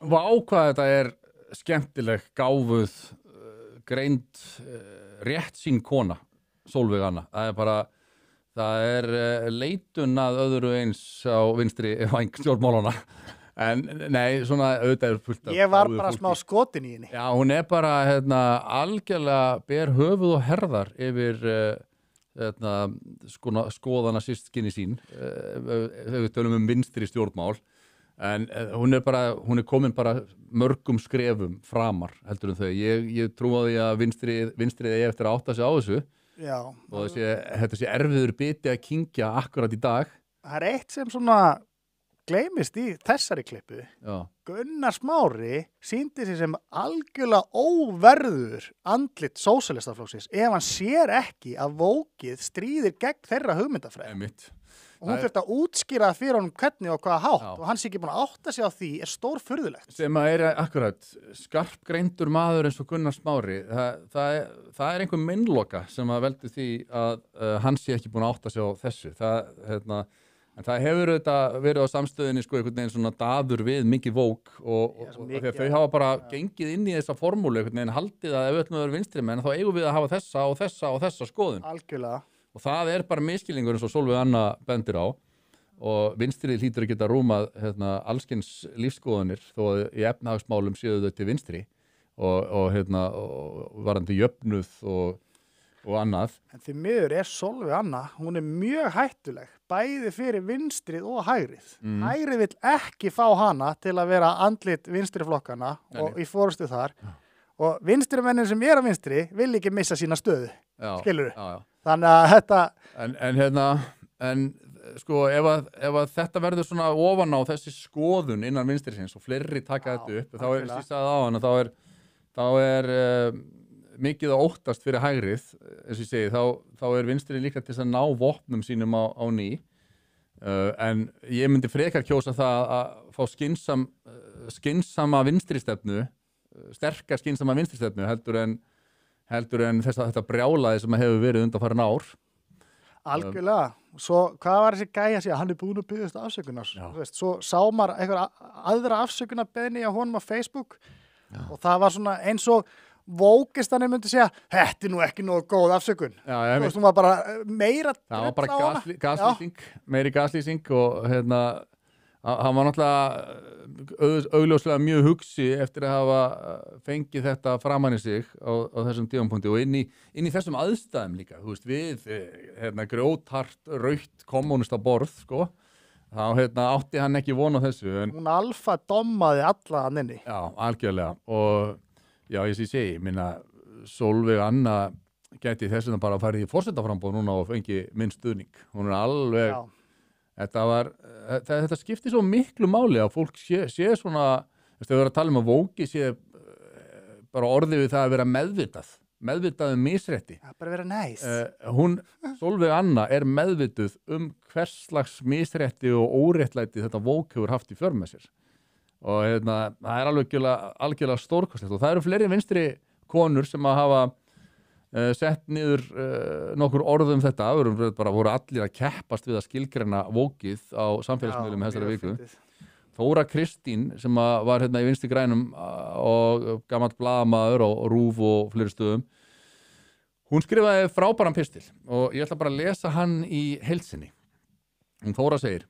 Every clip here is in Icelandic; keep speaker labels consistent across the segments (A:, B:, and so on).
A: Vá, hvað þetta skemmtileg, gáfuð, greind, rétt sín kona, Sólveig Anna. Það leitun að öðru eins á vinstri væng stjórnmálana. En nei, svona auðvitað fullt af
B: Ég var
A: gáfuðu
B: bara
A: fólki.
B: smá skotin í henni.
A: Já, hún bara algjörlega ber höfuð og herðar yfir skoðana systkini sín þegar við tölum vinstri stjórnmál en hún komin bara mörgum skrefum framar heldur þau. Ég trúi á því að vinstrið eigi eftir að átta sig á þessu.
B: Já.
A: Og þetta sé erfiður biti að kyngja akkurat í dag.
B: Það eitt sem svona gleymist í þessari klippu.
A: Já.
B: Gunnar Smári sýndi sig sem algjörlega óverður andlit sósíalistaflokksins ef hann sér ekki að vókið stríðir gegn þeirra hugmyndafræði.
A: Einmitt.
B: Og hún þurfti að útskýra fyrir honum hvernig og hvaða hátt.
A: Já.
B: Og hann sé ekki búin að átta sig á því stórfurðulegt.
A: Sem að akkurat skarpgreindur maður eins og Gunnar Smári. Það einhver meinloka sem að veldur því að hann sé ekki búin að átta sig á þessu. En það hefur verið á samstöðinni einhvern veginn svona daður við mikið vók og þegar þau hafa bara gengið inn í þessa formúlu einhvern veginn haldið að ef við ætlum að vera vinstri menn þá eigum við að hafa þessa og þessa og þessa skoðun.
B: Algjörlega.
A: Og það bara miskilningur eins og Sólveig Anna bendir á og vinstrið hlýtur að geta rúmað allskyns lífsskoðanir þó að í efnahagsmálum séu þau til vinstri og varandi jöfnuð og annað.
B: En því miður Sólveig Anna, hún mjög hættuleg, bæði fyrir vinstrið og hægrið. Hægrið vill ekki fá hana til að vera andlit vinstriflokkana og í fórustu þar. Og vinstrimennir sem á vinstri vil ekki missa sína stöðu, skilurðu?
A: Já.
B: Þannig að þetta...
A: En sko, ef að þetta verður svona ofan á þessi skoðun innan vinstrisins og fleiri taka þetta upp, þá sístaði á hana, þá mikið að óttast fyrir hægrið, eins og ég segi, þá vinstri líka til þess að ná vopnum sínum á ný. En ég myndi frekar kjósa það að fá skynsama vinstristefnu, sterkar skynsama vinstristefnu heldur en þetta brjálaði sem hefur verið undanfarin ár.
B: Algjörlega. Svo hvað var þessi gæja að segja? Hann búin að biðjast afsökunar. Svo sá maður einhver aðra afsökunarbeðni á honum á Facebook og það var svona eins og vókistanir myndi segja, þetta nú ekki nógu góð afsökun. Þú veist, hún var bara meira
A: það var bara meiri gaslýsing og hann var náttúrulega augljóslega mjög hugsi eftir að hafa fengið þetta framan í sig á þessum tímapunkti og inn í þessum aðstæðum líka, þú veist, við grjóthart, rautt kommunista borð, sko, þá átti hann ekki von á þessu.
B: Hún alfa dommaði alla hann inni.
A: Já, algjörlega og já, ég segi, minna Sólveig Anna gæti þess að bara farið í forsetaframboð núna og fengi minn stuðning. Hún alveg, þetta skiptir svo miklu máli að fólk sé svona, þau verður að tala að vóki sé bara orðið við það að vera meðvitað misrétti.
B: Það bara vera næs.
A: Sólveig Anna meðvituð hvers slags misrétti og óréttlæti þetta vók hefur haft í för með sér. Og það algjörlega stórkostlegt og það eru fleiri vinstri konur sem að hafa sett niður nokkur orðum þetta, voru allir að keppast við að skilgreina vókið á samfélagsmiðlum þessari viku. Þóra Kristín sem var í Vinstri grænum og gamall blaðamaður og RÚV og fleiri stöðum, hún skrifaði frábæran pistil og ég ætla bara að lesa hann í heild sinni. Þóra segir: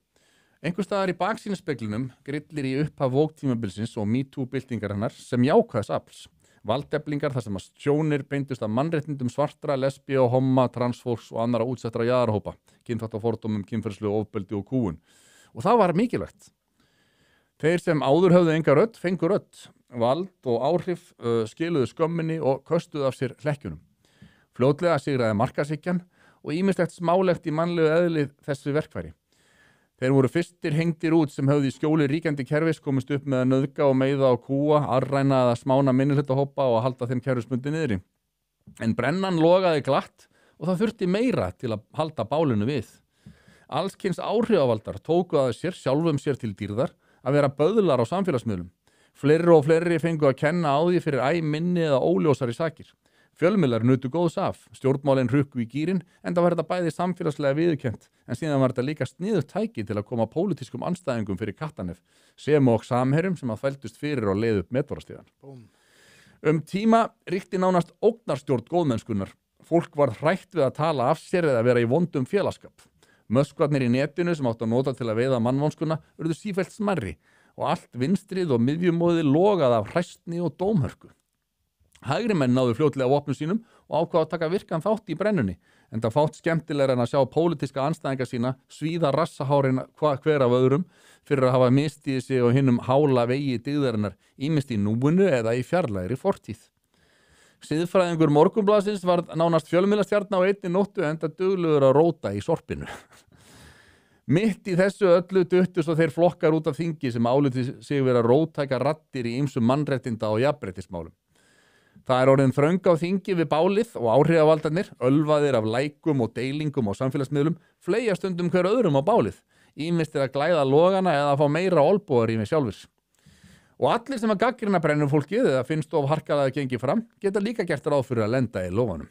A: einhvers staðar í baksýnisspeglinum grillir í upphaf vóktímabilsins og MeToo-byltingar hennar sem jákvæðs afls. Valdeflingar þar sem að sjónir beindust að mannréttindum svartra, lesbía og homma, transfólks og annara útsettra jaðarhópa, kynþáttafordómum, kynferðslegu ofbeldi og kúgun. Og það var mikilvægt. Þeir sem áður höfðu enga rödd, fengu rödd. Vald og áhrif skiluðu skömminni og köstuðu af sér hlekkjunum. Fljótlega sigraði markaðshyggjan og ýmislegt smálegt í mannlegu eðli þessu verkfæri. Þeir voru fyrstir hengdir út sem höfðu í skjóli ríkjandi kerfis komist upp með að nauðga og meiða og kúa, arræna eða smána minnihlutahópa og að halda þeim kerfisbundi niðri. En brennan logaði glatt og það þurfti meira til að halda bálinu við. Allskyns áhrifavaldar tóku að sér sjálfum sér til dýrðar að vera böðlar á samfélagsmiðlum. Fleiri og fleiri fengu að kenna á því fyrir minni eða óljósari sakir. Fjölmiðlar nutu góðs af, stjórnmálin hrukku í gírinn, en það var þetta bæði samfélagslega viðurkennt, en síðan var þetta líka sniðugt tæki til að koma pólitískum andstæðingum fyrir kattanef, sem og samherjum sem að fældust fyrir og leið upp metorastíðan. Tíma ríkti nánast ógnarstjórn góðmennskunnar. Fólk var hrætt við að tala af sér eða vera í vondum félagsskap. Möskvarnir í netinu sem áttu að nota til að veiða mannvonskuna urðu sífellt smærri og allt vinstrið og miðjumóðið logað af hræstni og dómhörku. Hægri menn náðu fljótlega vopnum sínum og ákváðu að taka virkan þátt í brennunni, en það fátt skemmtilegra en að sjá pólitíska andstæðinga sína svíða rassahárin hver af öðrum fyrir að hafa mistið sig og hinnum hála vegi dygðarinnar, ýmist í núinu eða í fjarlægri fortíð. Siðfræðingur Morgunblaðsins var nánast fjölmiðlastjarna á einni nóttu enda duglegur að róta í sorpinu. Mitt í þessu öllu duttu svo þeir flokkar út af þingi sem áliti sig vera róttæka raddir í ýmsum mannréttinda og jafnréttismálum. Það er orðin þröng á þingi við bálið og áhrifavaldarnir, ölvaðir af lækum og deilingum á samfélagsmiðlum, fleygja stundum hver öðrum á bálið, ýmist er að glæða logana eða að fá meira olbúar í mig sjálfur. Og allir sem að gaggrina brennum fólkið eða finnst of harkalega að gengi fram, geta líka gert ráð fyrir að lenda í lofanum.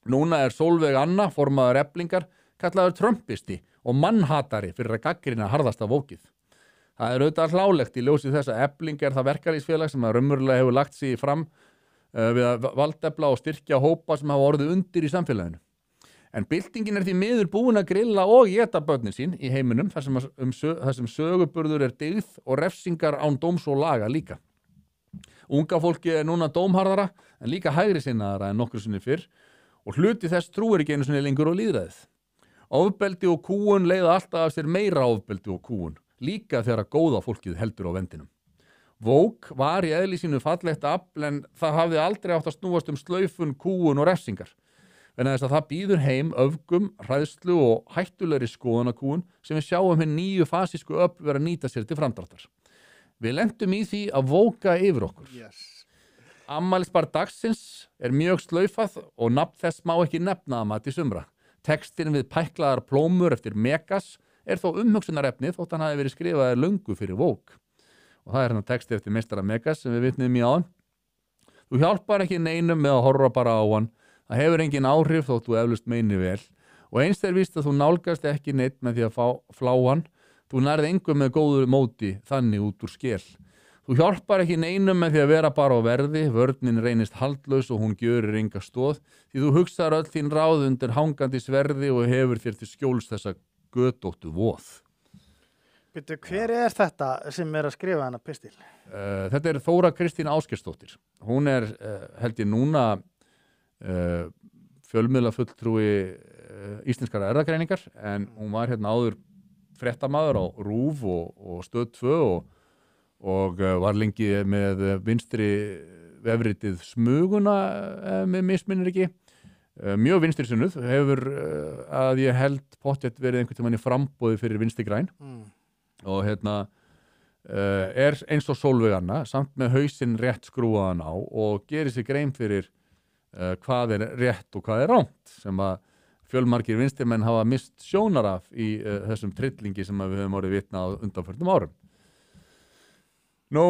A: Núna er Sólveig Anna, formaður Eflingar, kallaður trumpisti og mannhatari fyrir að gaggrina harðasta vókið. Það er auðvitað hlálegt í ljósi þess að Efling er það verkalýðsfélag sem að raunverulega hefur lagt sig fram við að valdefla og styrkja hópa sem hafa orðið undir í samfélaginu. En byltingin er því miður búin að grilla og éta börnin sín í heiminum þar sem söguburður er dyggð og refsingar án dóms og laga líka. Unga fólki er núna dómharðara en líka hægri sinnaðara en nokkru sinni fyrr og hluti þess trúir ekki einu sinni lengur og lýðræðið. Ofbeldi og kúgun leiða alltaf af sér meira ofbeldi og kúgun, líka þegar að góða fólkið heldur á vendinum. Woke var í eðli sínu fallegt afl en það hafði aldrei átt að snúast slaufun, kúgun og refsingar. En þess að það býður heim öfgum, hræðslu og hættulegri skoðanakúgun sem við sjáum hér nýju fasísku öfl vera að nýta sér til framdráttar. Við lentum í því að vóka yfir okkur.
B: Yes.
A: Afmælisbar dagsins er mjög slaufað og nafn þess má ekki nefna að mati sumra. Textin við pæklaðar plómur eftir Megas er þó umhugsunarefni þótt hann hafi verið skrifaði löngu fyrir Woke. Og það er hérna texti eftir meistara Megas sem við vitnum í áðan. Þú hjálpar ekki neinum með að horfa bara á hann. Það hefur engin áhrif þótt þú eflaust meini vel. Og eins er víst að þú nálgast ekki neitt með því að flá hann. Þú nærð engum með góðu móti þannig út úr skel. Þú hjálpar ekki neinum með því að vera bara á verði. Vörnin reynist haldlaus og hún gjörir enga stoð. Því þú hugsar öll þín ráð undir hangandi sverði og hefur þér til skjóls þessa götóttu voð.
B: Byrju, hver er þetta sem er að skrifa hana pistil?
A: Þetta er Þóra Kristín Ásgeirsdóttir. Hún er, held ég núna, fjölmiðlafulltrúi íslenskar erfðagreiningar, en hún var hérna áður fréttamaður á RÚV og Stöð 2 og var lengi með vinstri vefritið Smuguna, með misminnir ekki. Mjög vinstri sinnuð, hefur að ég held pottþétt verið einhvern tímann í framboði fyrir Vinstri græn. Og hérna er eins og Sólveig Anna samt með hausinn rétt skrúaðan á og gerir sig grein fyrir hvað er rétt og hvað er rangt sem að fjölmargir vinstrimenn hafa mist sjónar af í þessum trillingi sem við höfum orðið vitna á undanförnum árum. Nú,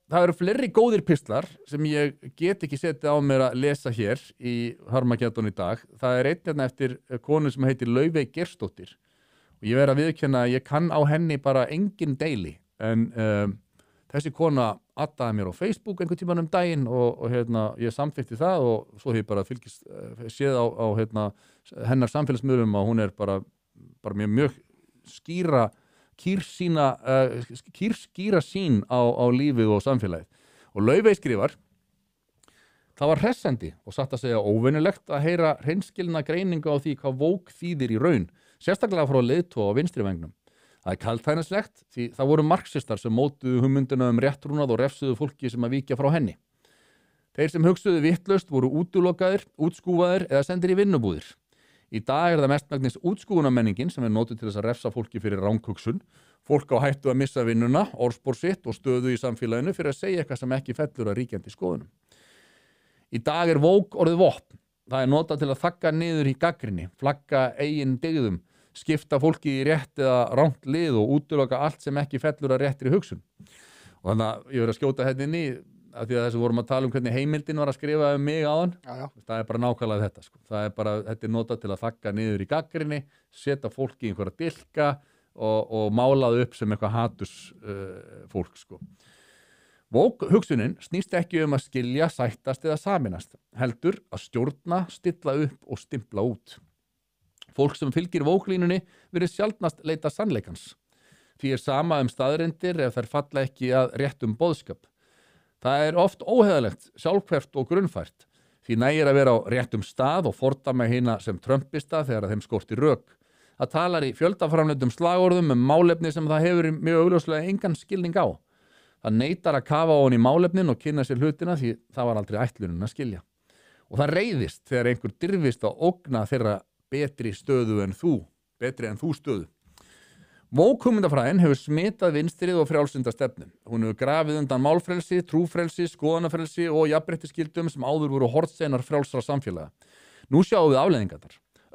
A: það eru fleiri góðir pistlar sem ég get ekki setið á mér að lesa hér í Harmageddon í dag. Það er einn hérna eftir konu sem heitir Laufey Geirsdóttir. Og ég verð að viðurkenna að ég kann á henni bara engin deili, en þessi kona addaði mér á Facebook einhvern tímann daginn og hérna, ég samþykkti það og svo hef ég bara séð á hérna, hennar samfélagsmiðlum að hún er bara mjög skýra sín á lífið og samfélagið. Og Laufey skrifar: Það var hressandi og satt að segja óvenjulegt að heyra hreinskilna greiningu á því hvað Woke þýðir í raun, sérstaklega frá leiðtoga á vinstri vengnum. Það er kaldhæðnislegt því það voru marxistar sem mótuðu hugmyndina réttrúnað og refsuðu fólki sem að víkja frá henni. Þeir sem hugsuðu vitlaust voru útilokaðir, útskúfaðir eða sendir í vinnubúðir. Í dag er það mestmegnis útskúfunarmenningin sem er notuð til þess að refsa fólki fyrir ranghugsun. Fólk á hættu að missa vinnuna, orðspor sitt og stöðu í samfélaginu fyrir að segja eitthvað sem ekki fellur að ríkjandi skoðunum. Í dag er Woke orðið vopn. Það er notað til að þagga niður í gagnrýni, flagga eigin dygðum, skipta fólki í rétt eða rangt lið og útiloka allt sem ekki fellur að réttri hugsun. Og þannig að ég verið að skjóta hérna inn í að því að þessu vorum að tala hvernig heimildin var að skrifa mig áðan,
B: Já.
A: það bara nákvæmlega þetta, sko. Þetta notað til að þagga niður í gagnrýni, setja fólki í einhverja dilka og málaði upp sem eitthvað haturs fólk, sko. Hugsunin snýst ekki að skilja, sættast eða saminast, heldur að stjórna, stilla upp og stimpla út. Fólk sem fylgir vóklínunni virðist sjaldnast leita sannleikans. Því sama staðreyndir ef þær falla ekki að réttum boðskap. Það oft óheiðalegt, sjálfhverft og grunnfært. Því nægir að vera á réttum stað og fordæma hina sem trömpista þegar þeim skortir rök. Það talar í fjöldaframleiddum slagorðum málefni sem það hefur mjög augljóslega engan skilning á. Það neitar að kafa á hann í málefnin og kynna sér hlutina því það var aldrei ætlunin að skilja. Og það reiðist þegar einhver dirfist að ógna þeirra betri en þú stöðu. Vókhugmyndafræðin hefur smitað vinstrið og frjálslynda stefnu. Hún hefur grafið undan málfrelsi, trúfrelsi, skoðanafrelsi og jafnréttisgildum sem áður voru hornsteinar frjálsra samfélaga. Nú sjáum við afleiðingarnar.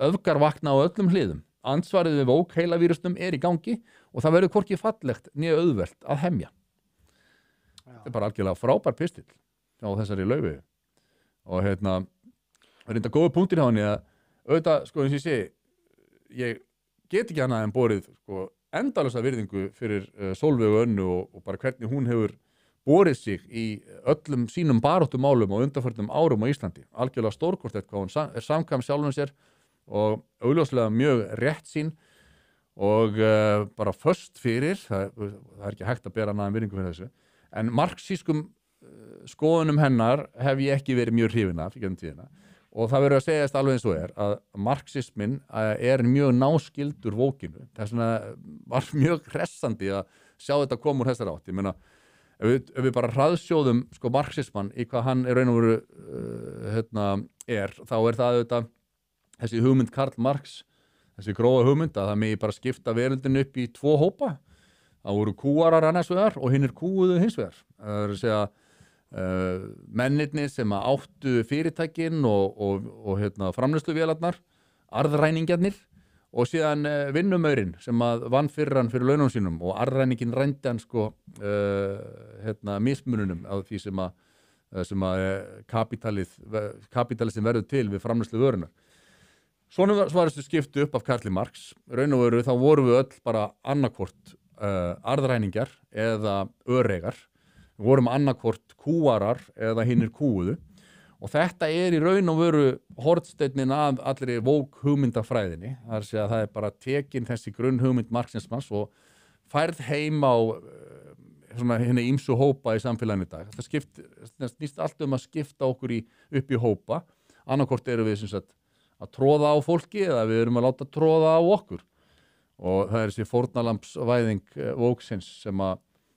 A: Öfgar vakna á öllum hliðum. Ansvarið við vókheilavírusnum í gangi og það verður hvorki fallegt né auðvelt að hemja. Þetta bara algjörlega frábær pistill á þessari Laufeyju. Og það er enda góða punktir hjá henni að auðvitað, sko, eins og ég segi, ég get ekki annað en borið, sko, endalausa virðingu fyrir Sólveigu Önnu og bara hvernig hún hefur borið sig í öllum sínum baráttumálum og undanförnum árum á Íslandi. Algjörlega stórkostlegt hvað hún samkvæm sjálfum sér og augljóslega mjög rétt sín og bara föst fyrir, það er ekki hægt að bera annað en virðingu fyrir þessu, en marxískum skoðunum hennar hef ég ekki verið mjög hrifinn af í gegnum tíðina. Og það verður að segjast alveg eins og að marxismin mjög náskyldur vókinu. Þess vegna var mjög hressandi að sjá þetta koma úr þessar átt. Ég meina, ef við bara hraðsjóðum sko marxisman í hvað hann raun og veru þá það auðvitað þessi hugmynd Karl Marx, þessi grófa hugmynd að það megi bara skipta veröldin upp í 2 hópa. Það voru kúarar annars vegar og hinnir kúuðu hins vegar. Það er að segja mennirnir sem áttu fyrirtækin og framleiðsluvélarnar, arðræningjarnir og síðan vinnumaurinn sem vann fyrir hann fyrir launum sínum og arðræningin rændi hann sko mismununum á því sem kapitalistin verður til við framleiðslu vörunar. Svona var þessu skiptu upp af Karli Marx. Raun og veru þá vorum við öll bara annarkvort arðræningjar eða öreigar. Við vorum annarkvort kúarar eða hinnir kúuðu og þetta í raun og veru hornsteinin af allri vókhugmyndafræðinni. Það er bara tekin þessi grunnhugmynd marxismans og færð heim á hinni ýmsu hópa í samfélaginu í dag. Það snýst allt að skipta okkur upp í hópa. Annarkvort erum við sem sagt að tróða á fólki eða við erum að láta tróða á okkur. Og það þessi fórnarlambsvæðing vóksins sem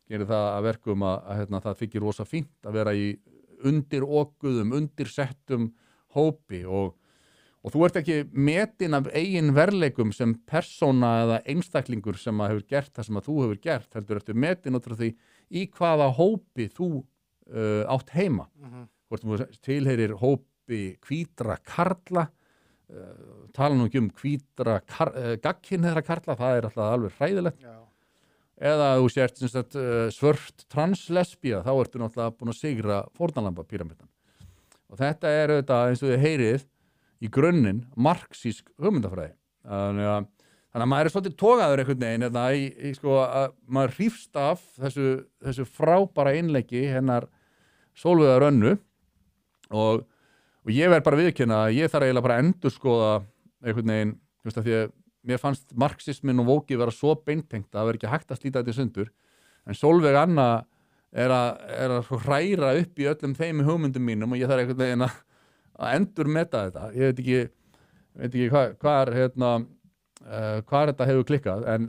A: gerir það að verkum að það þykir rosa fínt að vera í undirokuðum, undirsettum hópi og þú ert ekki metin af eigin verleikum sem persóna eða einstaklingur sem hefur gert það sem þú hefur gert, heldur eftir metin út frá því í hvaða hópi þú átt heima. Hvort þú tilheyrir hópi hvítra karla, tala nú ekki hvítra gagnkynhneigðra karla, það alltaf alveg hræðilegt. Já. Eða þú sért svört translesbía, þá ertu náttúrulega búin að sigra fórnarlambapíramídan. Og þetta auðvitað eins og þið heyrið í grunninn marxísk hugmyndafræði. Þannig að maður svolítið togaður einhvern veginn sko, að maður hrífst af þessu frábæra innleggi hennar Sólveigar Önnu og ég verð bara viðurkenna að ég þarf eiginlega bara að endurskoða einhvern veginn, því að mér fannst marxismin og vókið vera svo beintengt að það verður ekki hægt að slíta þetta í sundur. En Sólveig Anna að hræra upp í öllum þeim hugmyndum mínum og ég þarf einhvern veginn að endurmeta þetta. Ég veit ekki hvar þetta hefur klikkað. En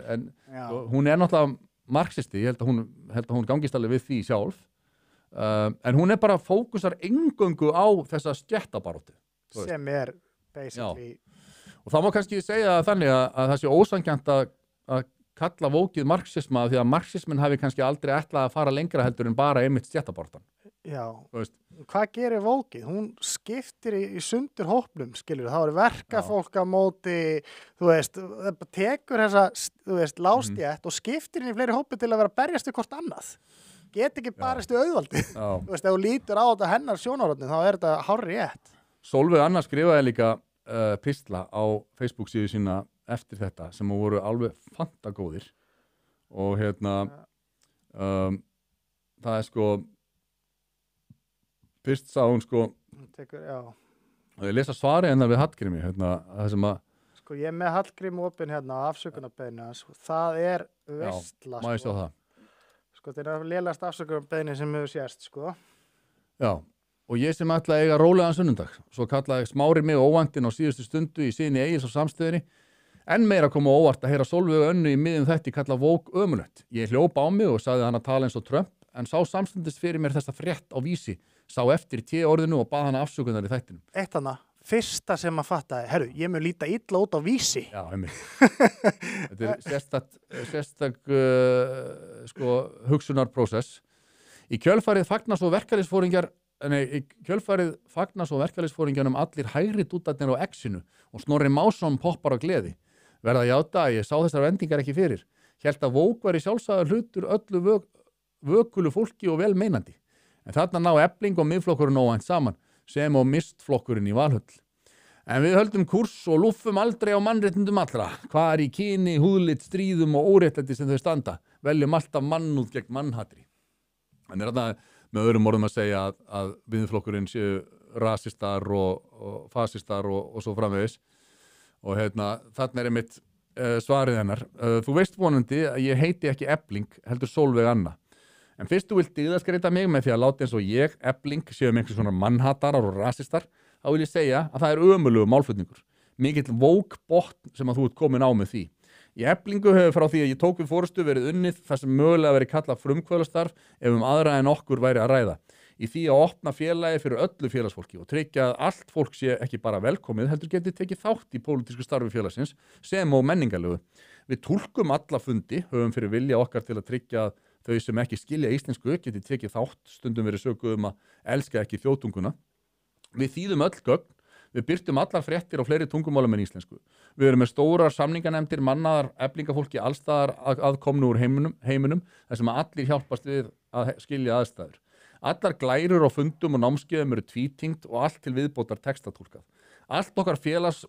A: hún náttúrulega marxisti, ég held að hún gangist alveg við því sjálf. En hún bara fókusar eingöngu á þessa stéttabaráttu.
B: Sem basically...
A: Já. Og það má kannski segja þannig að það sé ósanngjarnt að kalla vókið marxisma því að marxismin hafi kannski aldrei ætlað að fara lengra heldur en bara einmitt stéttabaráttan.
B: Já, hvað gerir vókið? Hún skiptir í sundur hópnum, skilur, það eru verkafólk á móti, tekur þessa, lástjætt og skiptir inn í fleiri hópi til að vera að berjast við hvort annað. get ekki barist í auðvaldi.
A: Já.
B: Þú veist, ef þú lítur á þetta hennar sjónarhorni, þá er þetta hárrétt.
A: Sólveig Anna skrifaði líka pistla á Facebook síðu sína eftir þetta sem voru alveg fantagóðir og það er sko fyrst sá hún sko og ég lesa svari hennar við Hallgrími það sem að
B: sko ég er með Hallgrím opinn hérna á afsökunarbeðinu hans og það er veistla
A: má ég sjá það
B: sko þetta er lélegast afsökunarbeðinu sem hefur sést sko
A: já og ég sem ætla að eiga rólegan sunnudag svo kallaði Smári mig óvæntin á síðustu stundu í síðunni Egils á Samstöðinni enn meira kom á óvart að heyra Sólveigu Önnu í miðjum þætti kalla Vók ömurlegt ég hljópa á mig og sagði hann að tala eins og Trump en sá samstundis fyrir mér þessa frétt á Vísi sá eftir orðinu og bað hana afsökunar í þættinum.
B: Eitt hana, fyrsta sem að fattaði, herru, ég mun líta illa út á Vísi.
A: Já, þetta er sérstak sko, hugsunarprósess. Í kjölfarið fagnar svo verkalýðsforingjanum allir hægri dútarnir á X-inu og Snorri Másson poppar á gleði. Verða að játa að ég sá þessar vendingar ekki fyrir. Hélt að Vók væri sjálfsagður hlutur öllu vökulu fólki og vel meinandi. En þarna ná Efling og Miðflokkurinn óvænt saman, sem og Mistflokkurinn í Valhöll. En við höldum kúrs og lúffum aldrei á mannréttindum allra. Hvað er í kyni, húðlit, stríðum og óréttlæti sem þau standa? Veljum alltaf mannúð gegn mannhatri. En er þarna með öðrum orðum að segja að Miðflokkurinn séu rasistar og fasistar og svo framvegis. Og þarna er einmitt svarið hennar. Þú veist vonandi að ég heiti ekki Efling, heldur Sólveig Anna. En fyrst þú vilt dyggðaskreita mig með því að láta eins og ég, Efling, séum einhvers svona mannhatarar og rasistar, þá vil ég segja að það er ömurlegur málflutningur. Mikill vókbotn sem að þú ert komin á með því. Í Eflingu hefur frá því að ég tók við forystu verið unnið þar sem mögulega verið kallað frumkvöðlastarf ef aðra en okkur væri að ræða. Í því að opna félagi fyrir öllu félagsfólki og tryggja að allt fólk sé ekki bara velkomið, heldur geti tekið þátt í pólitísku starfi félagsins sem og menningarlegu. Við túlkum alla fundi, höfum fyrir vilja okkar til að tryggja að þau sem ekki skilja íslensku geti tekið þátt, stundum verið sökuð að elska ekki þjóðtunguna. Við þýðum öll gögn, við birtum allar fréttir á fleiri tungumálum en íslensku. Við erum með stórar samninganefndir, mannaðar, eflingafólki, allstaðar aðkomnu úr heiminum, þar sem allir hjálpast við að skilja aðstæður. Allar glærur á fundum og námskeiðum eru tvítingt og allt til viðbótar textatúlkað. Allt okkar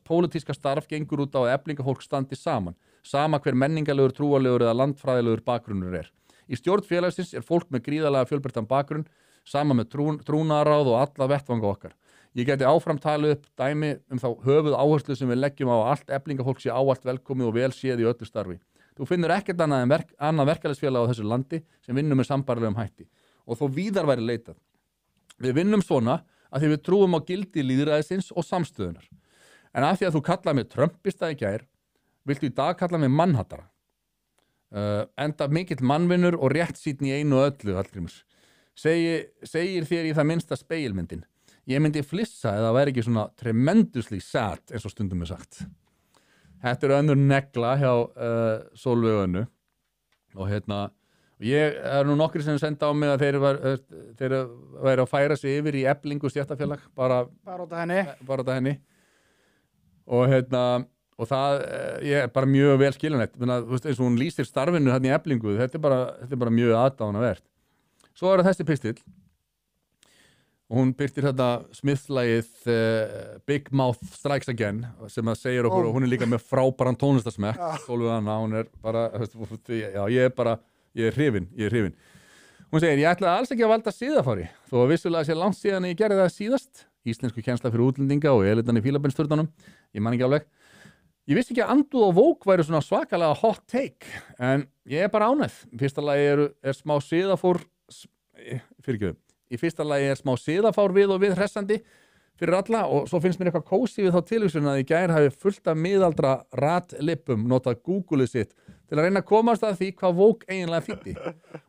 A: pólitíska starf gengur út á að eflingafólk standi saman, sama hver menningarlegur, trúarlegur eða landfræðilegur bakgrunnur er. Í stjórn félagsins er fólk með gríðarlega fjölbreyttan bakgrunn, sama með trúnaðaráð og alla vettvanga okkar. Ég geti áfram talið upp dæmi þá höfuð áherslu sem við leggjum á að allt eflingafólk sé ávallt velkomið og vel séð í öllu starfi. Þú finnur ekkert annað verkalýðsfélag á þessu landi sem vinnur með sambærilegum hætti. Og þó víðar væri leitað. Við vinnum svona að því við trúum á gildi lýðræðisins og samstöðunar. En af því að þú kallaði mig trumpista í gær, viltu í dag kalla mig mannhatara. Enda mikill mannvinnur og réttsýnn í einu og öllu, Hallgrímur. Segir þér í það minnsta spegilmyndin. Ég myndi flissa eða væri ekki svona tremendously sad, eins og stundum er sagt. Þetta er önnur negla hjá Sólveigu Önnu. Og ég er nú nokkri sem senda á mig að þeir væri að færa sig yfir í Eflingu stéttarfélag, bara út af henni. Og það ég er bara mjög vel skiljanlegt. Eins og hún lýsir starfinu hérna í Eflingu, þetta er bara mjög aðdáunarvert. Svo er þessi pistill. Og hún birtir Smith-lagið Big Mouth Strikes Again sem að segir okkur og hún er líka með frábæran tónlistasmekk. Sólveig Anna, hún er bara, já, ég er hrifin. Hún segir, ég ætlaði alls ekki að valda siðafári, þó að vissulega sé langt síðan ég gerði það síðast, íslensku kennsla fyrir útlendinga og elitan í Fílabeinsturninum, ég man ekki alveg. Ég vissi ekki að andúð og vók væri svona svakalega hot take, en ég er bara ánægð. Í fyrsta lagi er smá siðafár við og við hressandi fyrir alla og svo finnst mér eitthvað kósí við þá tilhugsun að í gær hafi fullt af miðaldra ratlippum notað Google-ið sitt til að reyna að komast að því hvað vók eiginlega þýddi.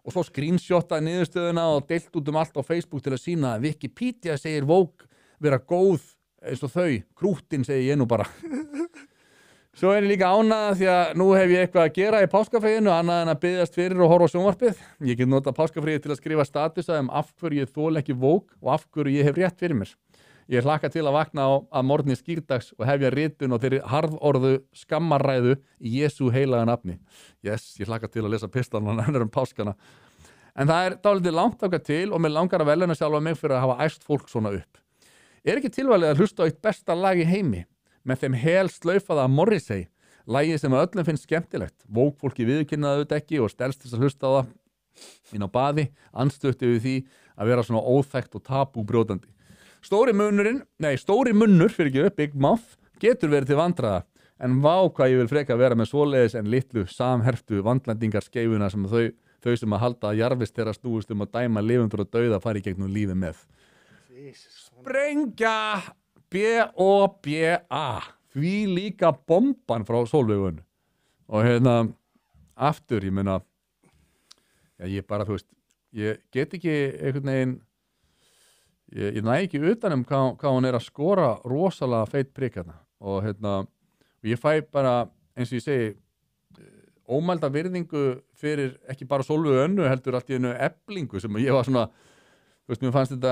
A: Og svo screenshotaði niðurstöðuna og deilt út allt á Facebook til að sýna að Wikipedia segir vók vera góð eins og þau, krúttin segi ég nú bara. Svo er ég líka ánægð því að nú hef ég eitthvað að gera í páskafríinu annað en að biðjast fyrir og horfa á sjónvarpið. Ég get notað páskafríið til að skrifa statusa af hverju ég þoli ekki vók og af hverju ég hef rétt fyrir mér. Ég hlakka til að vakna að morgni skírdags og hefja ritun og þeirri harðorðu skammarræðu í Jesú heilaga nafni. Yes, ég hlakka til að lesa pistan og nefnir páskana. En það dálítið langt okkar til og mér langar að veluna sjálfa mig fyrir að hafa æst fólk svona upp. Ekki tilvalið að hlusta á eitt besta lag í heimi með þeim hel slaufaða Morrissey, lagi sem að öllum finnst skemmtilegt. Vókfólki viðurkennaði þetta ekki og stelst þess að hlusta á það inn á baði, anstötti við því að vera svona óþekkt og tabúbrjótandi. Stóri munnur, Big Mouth, getur verið til vandræða, en vá hvað ég vil freka vera með svoleiðis en litlu samhertu vandlandingarskeifuna sem þau sem að halda að jarfist þeirra snúist að dæma lifendur og dauða fari gegnum lífi með. Sprengja B.O.B.A. Því líka bomban frá Sólveigun. Og aftur, ég meina, ég bara, ég get ekki einhvern veginn, ég næ ekki utanum hvað hún að skora rosalega feitt prikkarna. Og ég fæ bara, eins og ég segi, ómælda virðingu fyrir ekki bara Sólveigu Önnu, heldur allt í einu Eflingu sem ég var svona, mér fannst þetta,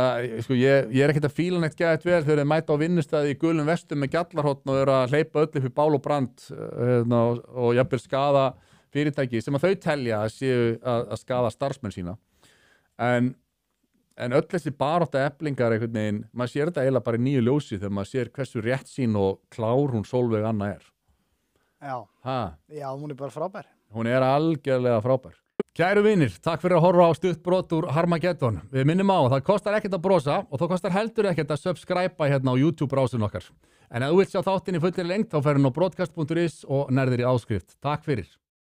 A: ég ekkert að fíla neitt gæðið vel þegar þeir mæta á vinnustæði í gulum vestum með gjallarhotn og að hleypa öll upp í bál og brand og jafnvel skaða fyrirtæki sem að þau telja að séu að skaða starfsmenn sína. En öll þessi barátta Eflingar einhvern veginn, maður sér þetta eiginlega bara í nýju ljósi þegar maður sér hversu réttsýn og klár hún Sólveig Anna er. Já, hún bara frábær. Hún algjörlega frábær. Kæru vinir, takk fyrir að horfa á stutt brot úr Harmageddon. Við minnum á, það kostar ekkert að brosa og það kostar heldur ekkert að subscribe hérna á YouTube-brásun okkar. En ef þú vilt sjá þáttinn í fullri lengd þá ferðu á broadcast.is og nærðir í áskrift. Takk fyrir.